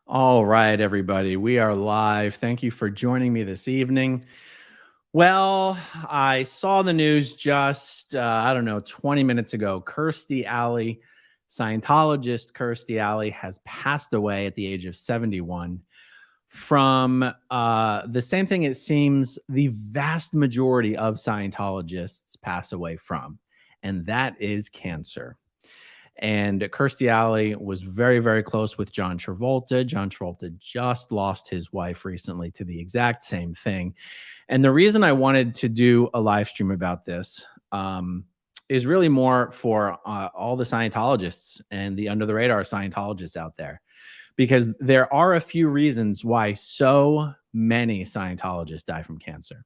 All right, everybody, we are live. Thank you for joining me this evening. Well, I saw the news just, I don't know, 20 minutes ago. Kirstie Alley, Scientologist Kirstie Alley, has passed away at the age of 71 from the same thing it seems the vast majority of Scientologists pass away from, and that is cancer. And Kirstie Alley was very, very close with John Travolta. John Travolta just lost his wife recently to the exact same thing. And the reason I wanted to do a live stream about this is really more for all the Scientologists and the under the radar Scientologists out there, because there are a few reasons why so many Scientologists die from cancer.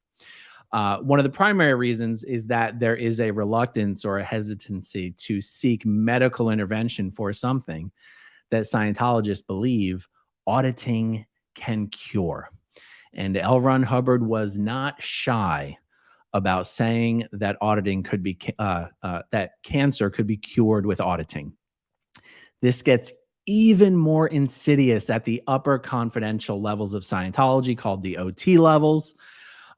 One of the primary reasons is that there is a reluctance or a hesitancy to seek medical intervention for something that Scientologists believe auditing can cure. And L. Ron Hubbard was not shy about saying that auditing could be that cancer could be cured with auditing. This gets even more insidious at the upper confidential levels of Scientology, called the OT levels,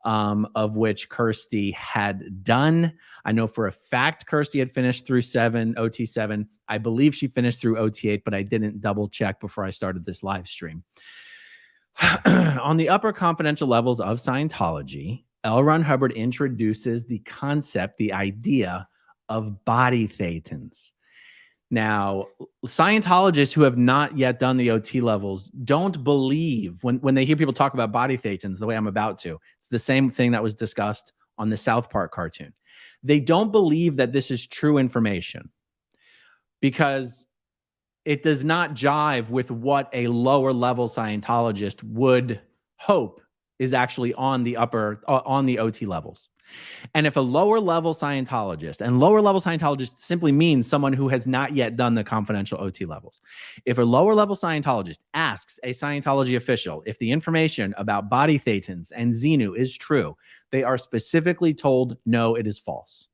of which Kirstie had done. I know for a fact Kirstie had finished through OT7. I believe she finished through OT8, but I didn't double check before I started this live stream. On the upper confidential levels of Scientology, L. Ron Hubbard introduces the concept, the idea of body thetans. Now, Scientologists who have not yet done the OT levels don't believe, when they hear people talk about body thetans the way I'm about to, it's the same thing that was discussed on the South Park cartoon. They don't believe that this is true information because it does not jive with what a lower level Scientologist would hope is actually on the OT levels. And if a lower level Scientologist, and lower level Scientologist simply means someone who has not yet done the confidential OT levels. If a lower level Scientologist asks a Scientology official if the information about body thetans and Xenu is true, they are specifically told, no, it is false.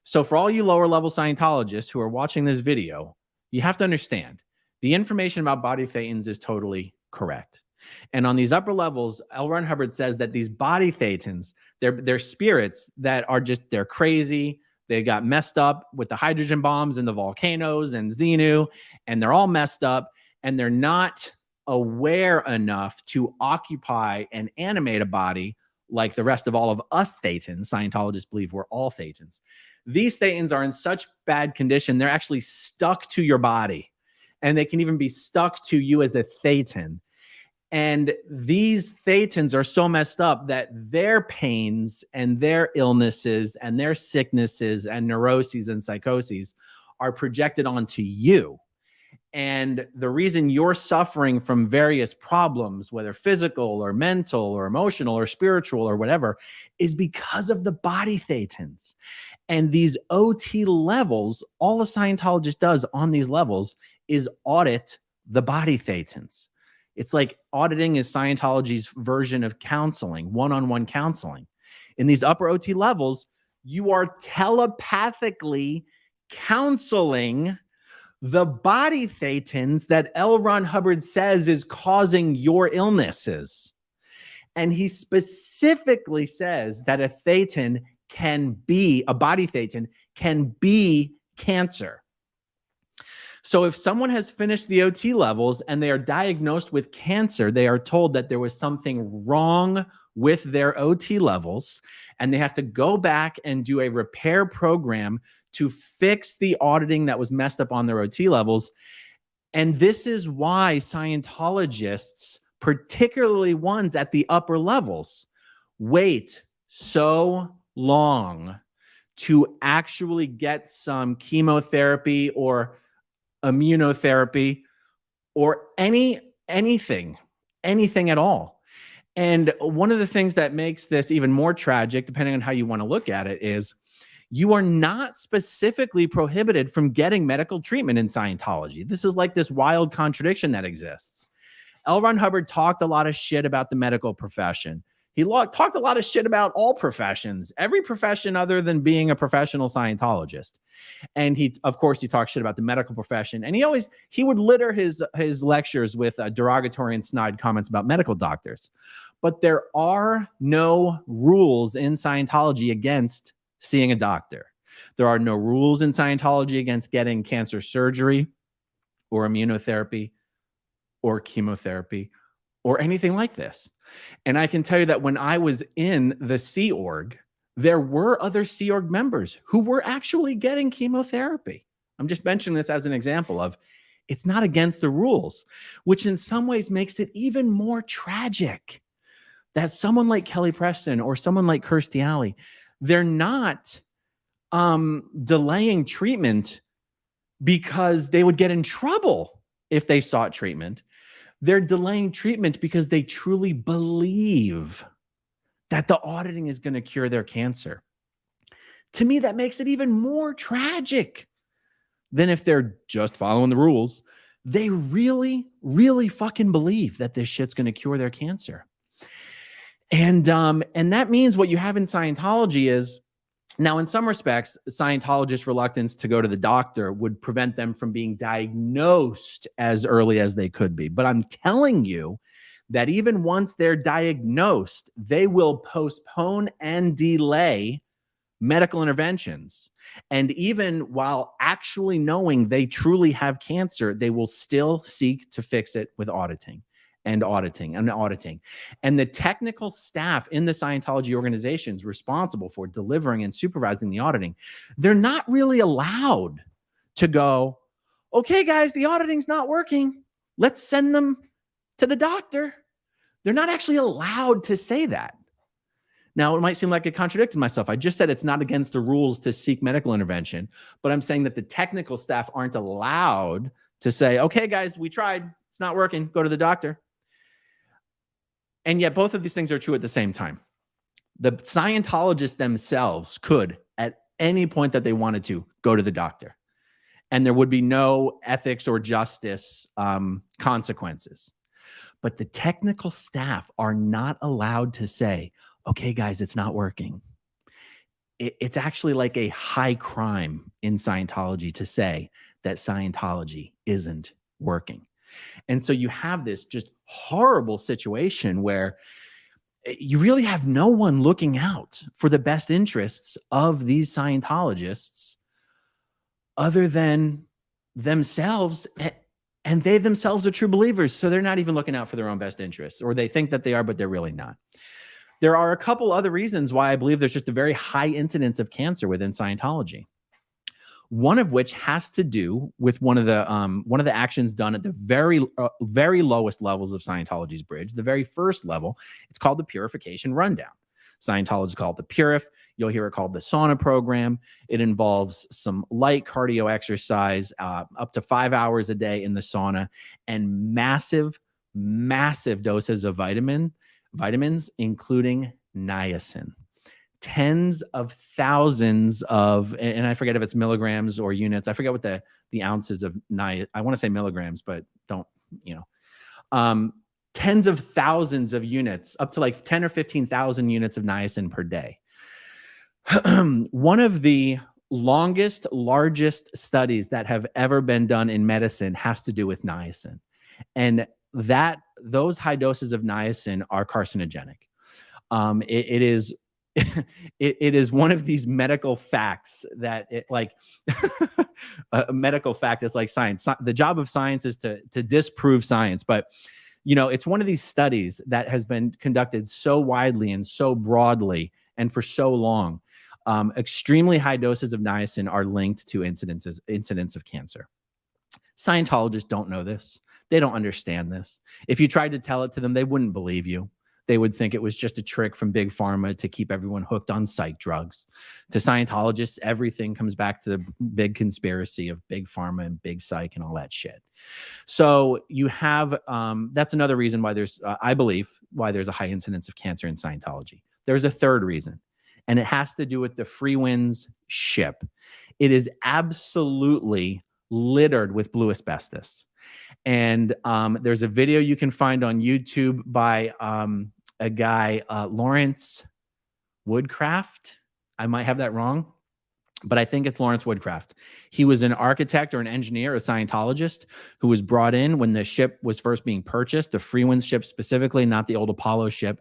So for all you lower level Scientologists who are watching this video, you have to understand the information about body thetans is totally correct. And on these upper levels, L. Ron Hubbard says that these body thetans, they're spirits that are they're crazy. They got messed up with the hydrogen bombs and the volcanoes and Xenu, and they're all messed up, and they're not aware enough to occupy and animate a body like the rest of all of us thetans. Scientologists believe we're all thetans. These thetans are in such bad condition, they're actually stuck to your body, and they can even be stuck to you as a thetan. And these thetans are so messed up that their pains and their illnesses and their sicknesses and neuroses and psychoses are projected onto you. And the reason you're suffering from various problems, whether physical or mental or emotional or spiritual or whatever, is because of the body thetans. And these OT levels, all a Scientologist does on these levels is audit the body thetans. It's like auditing is Scientology's version of counseling, one-on-one counseling. In these upper OT levels, you are telepathically counseling the body thetans that L. Ron Hubbard says is causing your illnesses. And he specifically says that a body thetan can be cancer. So if someone has finished the OT levels and they are diagnosed with cancer, they are told that there was something wrong with their OT levels, and they have to go back and do a repair program to fix the auditing that was messed up on their OT levels. And this is why Scientologists, particularly ones at the upper levels, wait so long to actually get some chemotherapy or immunotherapy or anything at all. And one of the things that makes this even more tragic, depending on how you want to look at it, is you are not specifically prohibited from getting medical treatment in Scientology. This is like this wild contradiction that exists. L. Ron Hubbard talked a lot of shit about the medical profession. He talked a lot of shit about all professions, every profession other than being a professional Scientologist. And of course, he talks shit about the medical profession. And he would litter his lectures with derogatory and snide comments about medical doctors. But there are no rules in Scientology against seeing a doctor. There are no rules in Scientology against getting cancer surgery or immunotherapy or chemotherapy or anything like this. And I can tell you that when I was in the Sea Org, there were other Sea Org members who were actually getting chemotherapy. I'm just mentioning this as an example of it's not against the rules, which in some ways makes it even more tragic that someone like Kelly Preston or someone like Kirstie Alley, they're not delaying treatment because they would get in trouble if they sought treatment. They're delaying treatment because they truly believe that the auditing is going to cure their cancer. To me, that makes it even more tragic than if they're just following the rules. They really, really fucking believe that this shit's going to cure their cancer. And that means what you have in Scientology is, now in some respects, Scientologists' reluctance to go to the doctor would prevent them from being diagnosed as early as they could be. But I'm telling you that even once they're diagnosed, they will postpone and delay medical interventions. And even while actually knowing they truly have cancer, they will still seek to fix it with auditing. And the technical staff in the Scientology organizations responsible for delivering and supervising the auditing, they're not really allowed to go, okay, guys, the auditing's not working. Let's send them to the doctor. They're not actually allowed to say that. Now, it might seem like I contradicted myself. I just said it's not against the rules to seek medical intervention, but I'm saying that the technical staff aren't allowed to say, okay, guys, we tried. It's not working. Go to the doctor. And yet both of these things are true at the same time. The Scientologists themselves could, at any point that they wanted to, go to the doctor. And there would be no ethics or justice consequences. But the technical staff are not allowed to say, okay, guys, it's not working. It's actually like a high crime in Scientology to say that Scientology isn't working. And so you have this just horrible situation where you really have no one looking out for the best interests of these Scientologists other than themselves. And they themselves are true believers. So they're not even looking out for their own best interests, or they think that they are, but they're really not. There are a couple other reasons why I believe there's just a very high incidence of cancer within Scientology. One of which has to do with one of the actions done at the very lowest levels of Scientology's bridge. The very first level, it's called the Purification Rundown. Scientologists call it the Purif. You'll hear it called the sauna program. It involves some light cardio exercise, up to 5 hours a day in the sauna, and massive doses of vitamins, including niacin. Tens of thousands of, and I forget if it's milligrams or units. I forget what the ounces of niacin. I want to say milligrams, but don't, tens of thousands of units, up to like 10 or 15,000 units of niacin per day. One of the largest studies that have ever been done in medicine has to do with niacin. And those high doses of niacin are carcinogenic. It is it is one of these medical facts that a medical fact is like science. The job of science is to disprove science. But, it's one of these studies that has been conducted so widely and so broadly and for so long. Extremely high doses of niacin are linked to incidence of cancer. Scientologists don't know this. They don't understand this. If you tried to tell it to them, they wouldn't believe you. They would think it was just a trick from Big Pharma to keep everyone hooked on psych drugs. To Scientologists, everything comes back to the big conspiracy of Big Pharma and Big Psych and all that shit. So you have, that's another reason why I believe, why there's a high incidence of cancer in Scientology. There's a third reason, and it has to do with the Free Winds ship. It is absolutely littered with blue asbestos. And there's a video you can find on YouTube by a guy, Lawrence Woodcraft. I might have that wrong, but I think it's Lawrence Woodcraft. He was an architect or an engineer, a Scientologist, who was brought in when the ship was first being purchased, the Freewinds ship specifically, not the old Apollo ship.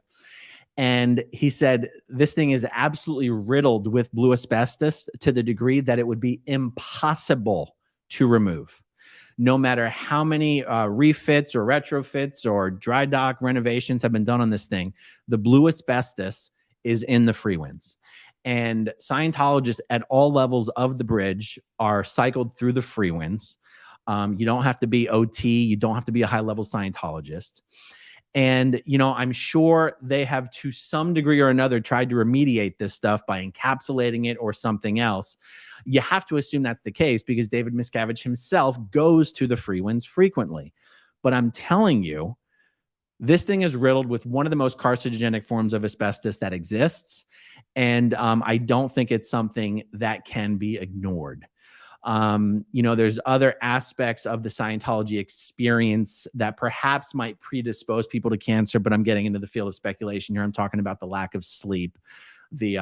And he said, this thing is absolutely riddled with blue asbestos to the degree that it would be impossible to remove. No matter how many refits or retrofits or dry dock renovations have been done on this thing, the blue asbestos is in the Freewinds. And Scientologists at all levels of the bridge are cycled through the Freewinds. You don't have to be OT. You don't have to be a high-level Scientologist. And, you know, I'm sure they have to some degree or another tried to remediate this stuff by encapsulating it or something else. You have to assume that's the case because David Miscavige himself goes to the Freewinds frequently. But I'm telling you, this thing is riddled with one of the most carcinogenic forms of asbestos that exists. And I don't think it's something that can be ignored. You know, there's other aspects of the Scientology experience that perhaps might predispose people to cancer, but I'm getting into the field of speculation here. I'm talking about the lack of sleep, the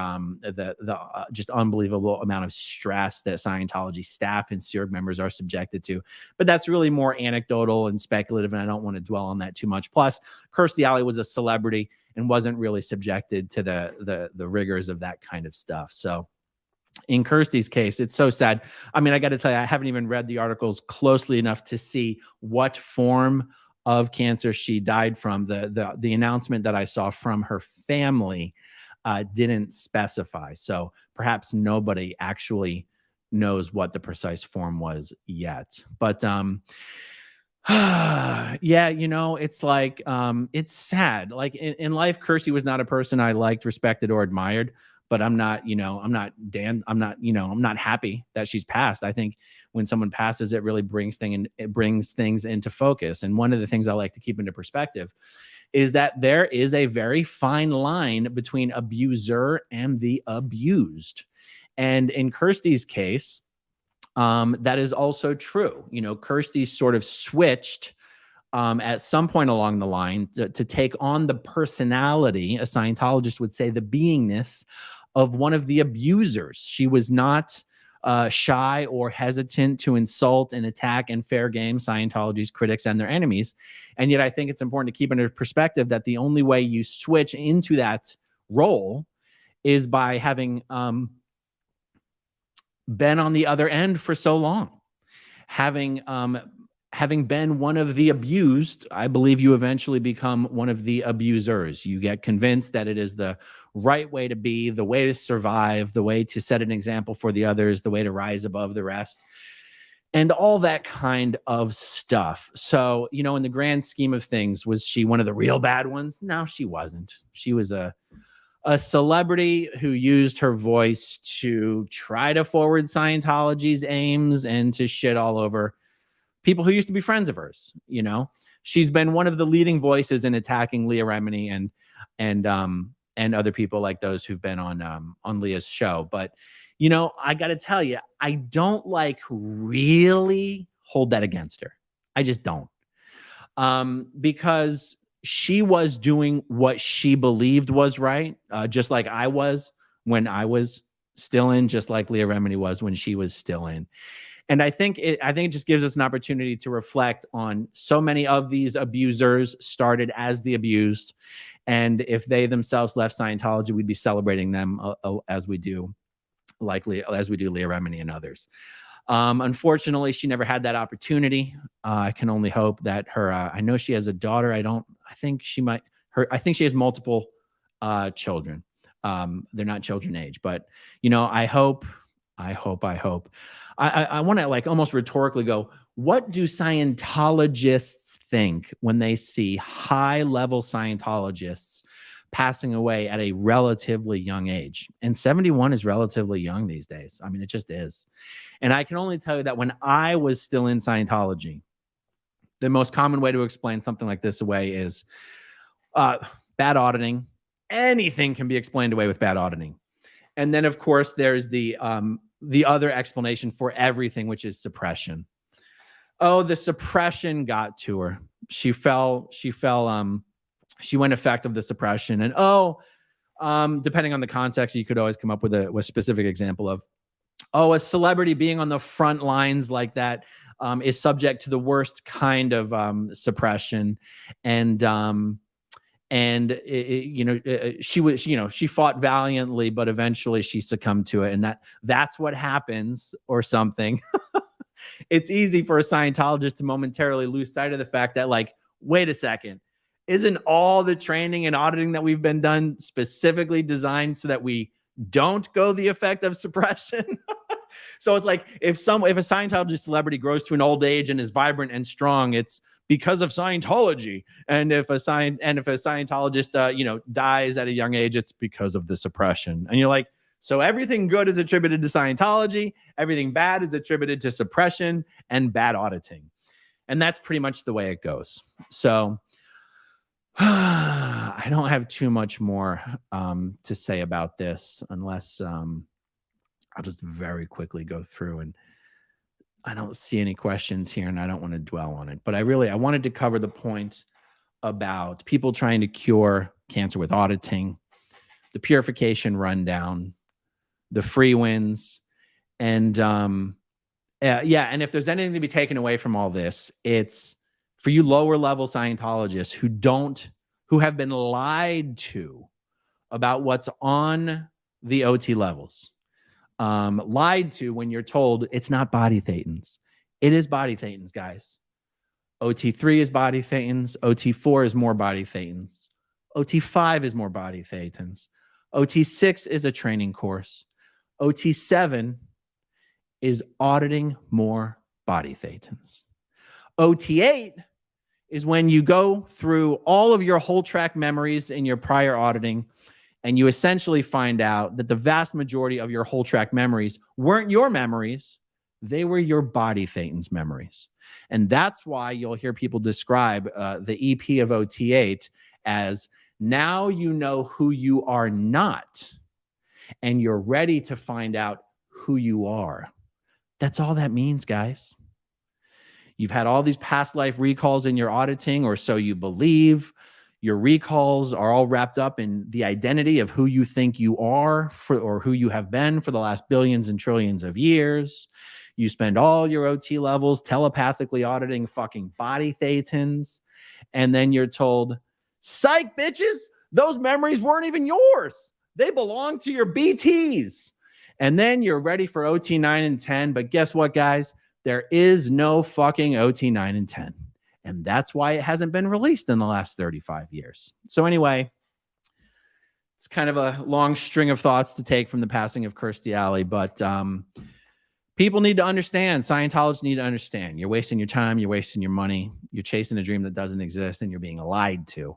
just unbelievable amount of stress that Scientology staff and SEERG members are subjected to. But that's really more anecdotal and speculative, and I don't want to dwell on that too much. Plus, Kirstie Alley was a celebrity and wasn't really subjected to the rigors of that kind of stuff. So in Kirstie's case, it's so sad. I mean, I got to tell you, I haven't even read the articles closely enough to see what form of cancer she died from. The announcement that I saw from her family didn't specify. So perhaps nobody actually knows what the precise form was yet. But yeah, you know, it's like, it's sad. Like in life, Kirstie was not a person I liked, respected, or admired. But I'm not, you know, I'm not happy that she's passed. I think when someone passes, it really brings things into focus. And one of the things I like to keep into perspective is that there is a very fine line between abuser and the abused. And in Kirstie's case, that is also true. You know, Kirstie sort of switched at some point along the line to take on the personality, a Scientologist would say, the beingness of one of the abusers. She was not shy or hesitant to insult and attack and fair game Scientology's critics and their enemies. And yet I think it's important to keep into perspective that the only way you switch into that role is by having been on the other end for so long. Having been one of the abused, I believe you eventually become one of the abusers. You get convinced that it is the right way to be, the way to survive, the way to set an example for the others, the way to rise above the rest, and all that kind of stuff. So, you know, in the grand scheme of things, was she one of the real bad ones? No, she wasn't. She was a celebrity who used her voice to try to forward Scientology's aims and to shit all over people who used to be friends of hers. You know, she's been one of the leading voices in attacking Leah Remini and other people like those who've been on Leah's show. But, you know, I got to tell you, I don't like really hold that against her. I just don't. Because she was doing what she believed was right, just like I was when I was still in, just like Leah Remini was when she was still in. And I think it just gives us an opportunity to reflect on so many of these abusers started as the abused. And if they themselves left Scientology, we'd be celebrating them as we do Leah Remini and others. Unfortunately, she never had that opportunity. I can only hope that I know she has a daughter. I think she has multiple children. They're not children age, but, you know, I hope. I want to like almost rhetorically go, what do Scientologists think when they see high-level Scientologists passing away at a relatively young age? And 71 is relatively young these days. I mean, it just is. And I can only tell you that when I was still in Scientology, the most common way to explain something like this away is bad auditing. Anything can be explained away with bad auditing. And then, of course, there's the other explanation for everything, which is suppression. Oh, the suppression got to her. She fell she went effect of the suppression. And depending on the context, you could always come up with a specific example of, a celebrity being on the front lines like that is subject to the worst kind of suppression. And she fought valiantly, but eventually she succumbed to it. And that's what happens, or something. It's easy for a Scientologist to momentarily lose sight of the fact that, like, wait a second, isn't all the training and auditing that we've been done specifically designed so that we don't go the effect of suppression? So it's like, if a Scientologist celebrity grows to an old age and is vibrant and strong, it's because of Scientology. And if a Scientologist dies at a young age, it's because of the suppression. And you're like, so everything good is attributed to Scientology, everything bad is attributed to suppression and bad auditing. And that's pretty much the way it goes. So I don't have too much more to say about this, unless I'll just very quickly go through, and I don't see any questions here, and I don't want to dwell on it. But I wanted to cover the point about people trying to cure cancer with auditing, the purification rundown, the free wins, and and if there's anything to be taken away from all this, it's for you lower level Scientologists who have been lied to about what's on the OT levels. Lied to when you're told it's not body thetans. It is body thetans, guys. OT3 is body thetans. OT4 is more body thetans. OT5 is more body thetans. OT6 is a training course. OT7 is auditing more body thetans. OT8 is when you go through all of your whole track memories in your prior auditing, and you essentially find out that the vast majority of your whole track memories weren't your memories. They were your body thetans memories. And that's why you'll hear people describe the EP of OT8 as, now you know who you are not, and you're ready to find out who you are. That's all that means, guys. You've had all these past life recalls in your auditing, or so you believe. Your recalls are all wrapped up in the identity of who you think you are or who you have been for the last billions and trillions of years. You spend all your OT levels telepathically auditing fucking body thetans. And then you're told, psych, bitches, those memories weren't even yours. They belong to your BTs. And then you're ready for OT 9 and 10. But guess what, guys? There is no fucking OT 9 and 10. And that's why it hasn't been released in the last 35 years. So anyway, it's kind of a long string of thoughts to take from the passing of Kirstie Alley. But people need to understand, Scientologists need to understand, you're wasting your time, you're wasting your money, you're chasing a dream that doesn't exist, and you're being lied to.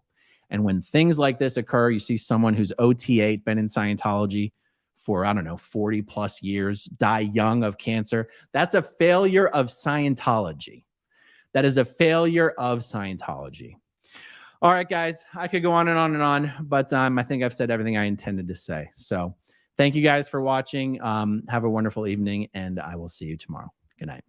And when things like this occur, you see someone who's OT8, been in Scientology for, 40 plus years, die young of cancer. That's a failure of Scientology. That is a failure of Scientology. All right, guys, I could go on and on and on, but I think I've said everything I intended to say. So thank you guys for watching. Have a wonderful evening, and I will see you tomorrow. Good night.